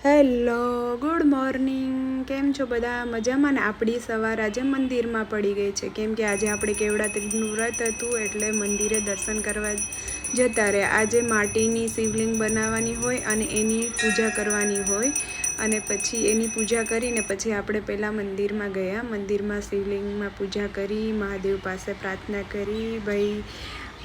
Hello, good morning. કેમ છો બધા? મજામાં ને? આપણી સવાર આજે મંદિરમાં પડી ગઈ છે, કેમ કે આજે આપણે કેવડા ત્રીજનું વ્રત હતું, એટલે મંદિરે દર્શન કરવા જતા રહે. આજે માટીની શિવલિંગ બનાવવાની હોય અને એની પૂજા કરવાની હોય, અને પછી એની પૂજા કરીને પછી આપણે પહેલાં મંદિરમાં ગયા. મંદિરમાં શિવલિંગમાં પૂજા કરી, મહાદેવ પાસે પ્રાર્થના કરી, ભાઈ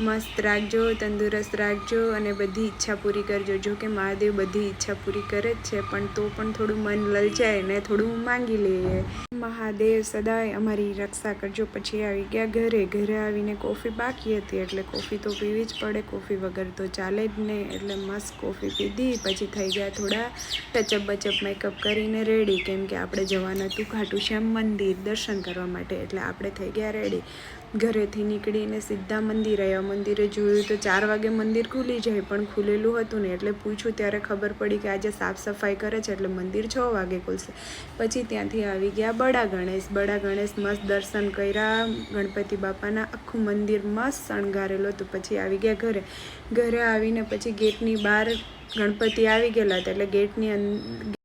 મસ્ત રાખજો, તંદુરસ્ત રાખજો અને બધી ઈચ્છા પૂરી કરજો. જો કે મહાદેવ બધી ઈચ્છા પૂરી કરે જ છે, પણ તો પણ થોડું મન લલચાય ને થોડું માંગી લઈએ. મહાદેવ સદાય અમારી રક્ષા કરજો. પછી આવી ગયા ઘરે. ઘરે આવીને કોફી બાકી હતી, એટલે કોફી તો પીવી જ પડે, કોફી વગર તો ચાલે જ નહીં. એટલે મસ્ત કોફી પીધી. પછી થઈ ગયા થોડા ટચઅપ બચઅપ મેકઅપ કરીને રેડી, કેમ કે આપણે જવાનું હતું ખાટુ શ્યામ મંદિર દર્શન કરવા માટે. એટલે આપણે થઈ ગયા રેડી. ઘરેથી નીકળીને સીધા મંદિર આવ્યા. મંદિરે જોયું તો 4 વાગે મંદિર ખુલી જાય, પણ ખુલેલું હતું ને, એટલે પૂછ્યું ત્યારે ખબર પડી કે આજે સાફ સફાઈ કરે છે, એટલે મંદિર 6 વાગે ખુલશે. પછી ત્યાંથી આવી ગયા બડા ગણેશ. બડા ગણેશ મસ્ત દર્શન કર્યા ગણપતિ બાપાના. આખું મંદિર મસ્ત શણગારેલું હતું. પછી આવી ગયા ઘરે. ઘરે આવીને પછી ગેટની બહાર ગણપતિ આવી ગયેલા હતા, એટલે ગેટની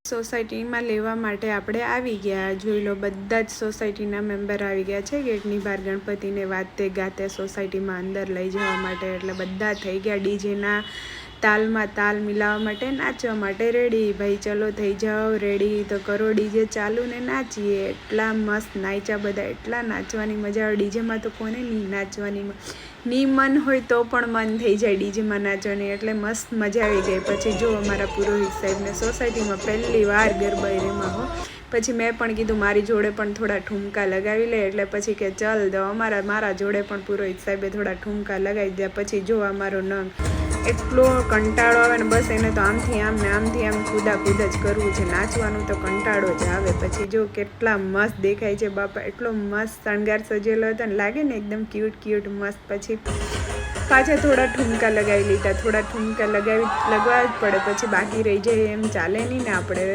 સોસાયટીમાં લેવા માટે આપણે આવી ગયા. જોઈ લો, બધા જ સોસાયટીના મેમ્બર આવી ગયા છે ગેટની બહાર ગણપતિને વાતે ગાતે સોસાયટીમાં અંદર લઈ જવા માટે. એટલે બધા થઈ ગયા ડીજેના તાલમાં તાલ મિલાવવા માટે, નાચવા માટે રેડી. ભાઈ ચલો થઈ જાઓ રેડી, તો કરો ડીજે ચાલુ ને નાચીએ. એટલા મસ્ત નાચ્યા બધા, એટલા નાચવાની મજા આવે. ડીજેમાં તો કોને નહીં નાચવાની ની મન હોય તો પણ મન થઈ જાય ડીજેમાં નાચવાની, એટલે મસ્ત મજા આવી ગઈ. પછી જો અમારા પુરોહિત સાહેબને સોસાયટીમાં પહેલી વાર ગરબા રમ્યા હો. પછી મેં પણ કીધું મારી જોડે પણ થોડા ઠુમકા લગાવી લે, એટલે પછી કે ચાલ દો મારા જોડે પણ પુરોહિત સાહેબે થોડા ઠુમકા લગાવી દીધા. પછી જો અમારો નંગ એટલો કંટાળો આવે ને, બસ એને તો આમથી આમ ને આમથી આમ કૂદ જ કરવું છે. નાચવાનું તો કંટાળો જ આવે. પછી જો કેટલા મસ્ત દેખાય છે બાપા, એટલો મસ્ત શણગાર સજેલો હતો ને, લાગે ને એકદમ ક્યુટ મસ્ત. પછી પાછા થોડા ઠુમકા લગાવી લીધા. થોડા ઠુમકા લગવા જ પડે, પછી બાકી રહી જાય એમ ચાલે નહીં ને. આપણે